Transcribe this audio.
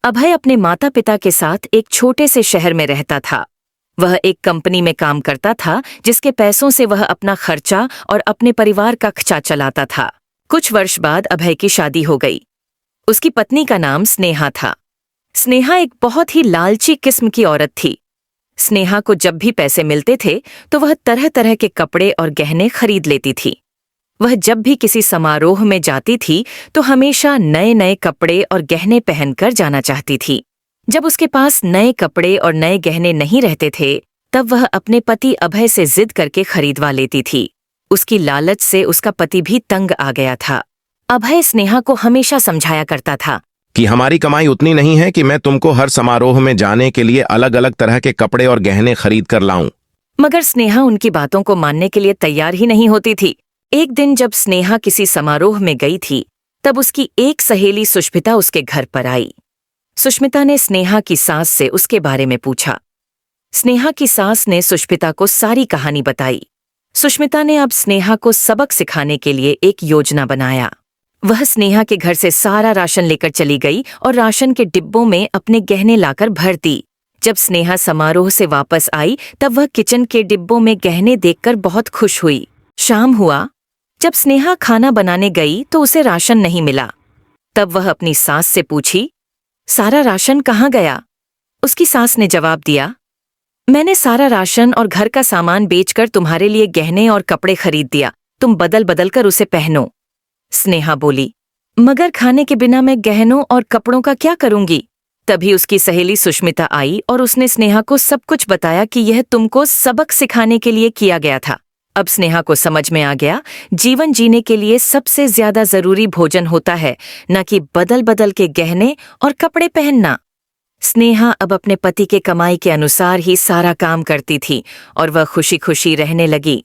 अभय अपने माता पिता के साथ एक छोटे से शहर में रहता था। वह एक कंपनी में काम करता था जिसके पैसों से वह अपना खर्चा और अपने परिवार का खर्चा चलाता था। कुछ वर्ष बाद अभय की शादी हो गई। उसकी पत्नी का नाम स्नेहा था। स्नेहा एक बहुत ही लालची किस्म की औरत थी। स्नेहा को जब भी पैसे मिलते थे तो वह तरह तरह के कपड़े और गहने खरीद लेती थी। वह जब भी किसी समारोह में जाती थी तो हमेशा नए नए कपड़े और गहने पहनकर जाना चाहती थी। जब उसके पास नए कपड़े और नए गहने नहीं रहते थे तब वह अपने पति अभय से जिद करके खरीदवा लेती थी। उसकी लालच से उसका पति भी तंग आ गया था। अभय स्नेहा को हमेशा समझाया करता था कि हमारी कमाई उतनी नहीं है कि मैं तुमको हर समारोह में जाने के लिए अलग अलग तरह के कपड़े और गहने खरीद कर लाऊं। मगर स्नेहा उनकी बातों को मानने के लिए तैयार ही नहीं होती थी। एक दिन जब स्नेहा किसी समारोह में गई थी तब उसकी एक सहेली सुष्मिता उसके घर पर आई। सुष्मिता ने स्नेहा की सास से उसके बारे में पूछा। स्नेहा की सास ने सुष्मिता को सारी कहानी बताई। सुष्मिता ने अब स्नेहा को सबक सिखाने के लिए एक योजना बनाया। वह स्नेहा के घर से सारा राशन लेकर चली गई और राशन के डिब्बों में अपने गहने लाकर भर दी। जब स्नेहा समारोह से वापस आई तब वह किचन के डिब्बों में गहने देखकर बहुत खुश हुई। शाम हुआ। जब स्नेहा खाना बनाने गई तो उसे राशन नहीं मिला। तब वह अपनी सास से पूछी, सारा राशन कहाँ गया? उसकी सास ने जवाब दिया, मैंने सारा राशन और घर का सामान बेचकर तुम्हारे लिए गहने और कपड़े खरीद दिया। तुम बदल बदल कर उसे पहनो। स्नेहा बोली, मगर खाने के बिना मैं गहनों और कपड़ों का क्या करूंगी? तभी उसकी सहेली सुष्मिता आई और उसने स्नेहा को सब कुछ बताया कि यह तुमको सबक सिखाने के लिए किया गया था। अब स्नेहा को समझ में आ गया, जीवन जीने के लिए सबसे ज्यादा जरूरी भोजन होता है, न कि बदल बदल के गहने और कपड़े पहनना। स्नेहा अब अपने पति के कमाई के अनुसार ही सारा काम करती थी और वह खुशी खुशी रहने लगी।